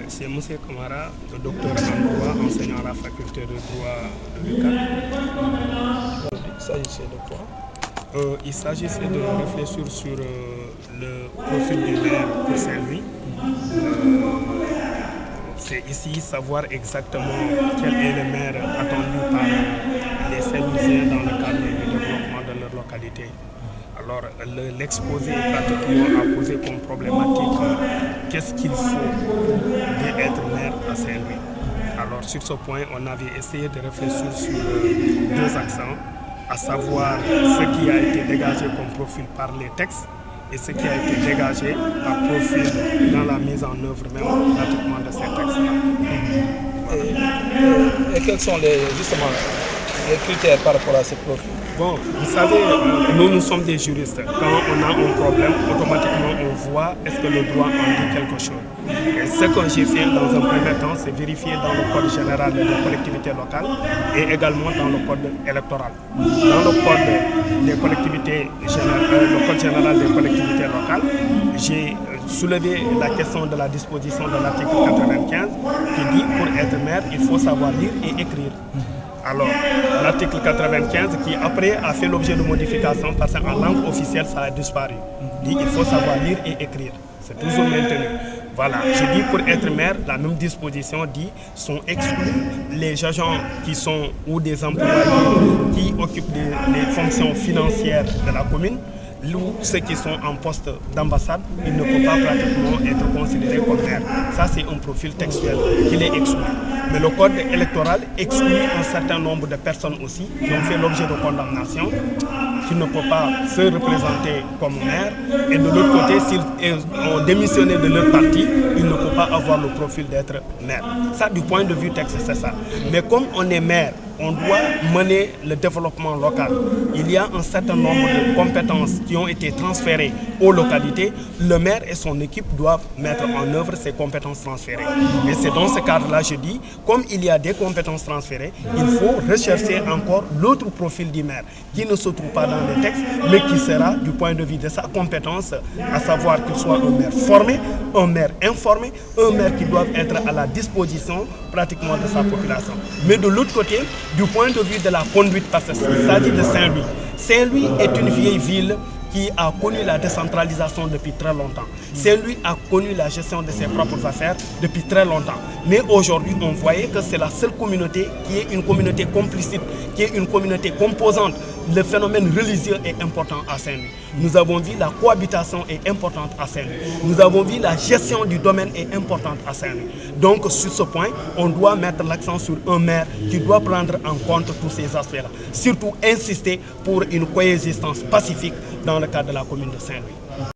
C'est M. Kamara, le docteur en droit, enseignant à la faculté de droit de l'UQAM. Il s'agissait de quoi? Il s'agissait de réfléchir sur le profil du maire pour Saint-Louis. C'est ici savoir exactement quel est le maire attendu par les Saint-Louisiens dans le cadre du développement de leur localité. Alors l'exposé pratiquement a posé comme problématique qu'est-ce qu'il faut pour être maire à Saint-Louis. Alors sur ce point, on avait essayé de réfléchir sur deux accents, à savoir ce qui a été dégagé comme profil par les textes et ce qui a été dégagé par profil dans la mise en œuvre même pratiquement de ces textes-là. Et quels sont justement les critères par rapport à ces profils? Bon, vous savez, nous sommes des juristes. Quand on a un problème, automatiquement on voit est-ce que le droit en dit quelque chose. Et ce que j'ai fait dans un premier temps, c'est vérifier dans le code général des collectivités locales et également dans le code électoral. Dans le code des collectivités le code général des collectivités locales, j'ai soulevé la question de la disposition de l'article 95 qui dit pour être maire, il faut savoir lire et écrire. Alors, l'article 95 qui après a fait l'objet de modifications parce qu'en langue officielle ça a disparu. Dit il faut savoir lire et écrire. C'est toujours maintenu. Voilà, je dis pour être maire, la même disposition dit sont exclus les agents qui sont ou des employés qui occupent des fonctions financières de la commune. Ou ceux qui sont en poste d'ambassade, ils ne peuvent pas pratiquement être considérés comme maires. Ça, c'est un profil textuel qui les exclut. Mais le code électoral exclut un certain nombre de personnes aussi qui ont fait l'objet de condamnation, qui ne peuvent pas se représenter comme maire. Et de l'autre côté, s'ils ont démissionné de leur parti, ils ne peuvent pas avoir le profil d'être maire. Ça, du point de vue texte, c'est ça. Mais comme on est maire, on doit mener le développement local. Il y a un certain nombre de compétences qui ont été transférées aux localités. Le maire et son équipe doivent mettre en œuvre ces compétences transférées. Et c'est dans ce cadre-là, je dis, comme il y a des compétences transférées, il faut rechercher encore l'autre profil du maire qui ne se trouve pas dans les textes, mais qui sera, du point de vue de sa compétence, à savoir qu'il soit un maire formé, un maire informé, un maire qui doit être à la disposition pratiquement de sa population. Mais de l'autre côté, du point de vue de la conduite, parce qu'il s'agit de Saint-Louis. Saint-Louis est une vieille ville qui a connu la décentralisation depuis très longtemps. Saint-Louis a connu la gestion de ses propres affaires depuis très longtemps. Mais aujourd'hui, on voyait que c'est la seule communauté qui est une communauté complicite, qui est une communauté composante. Le phénomène religieux est important à Saint-Louis. Nous avons vu la cohabitation est importante à Saint-Louis. Nous avons vu la gestion du domaine est importante à Saint-Louis. Donc sur ce point, on doit mettre l'accent sur un maire qui doit prendre en compte tous ces aspects-là. Surtout insister pour une coexistence pacifique dans le cadre de la commune de Saint-Louis.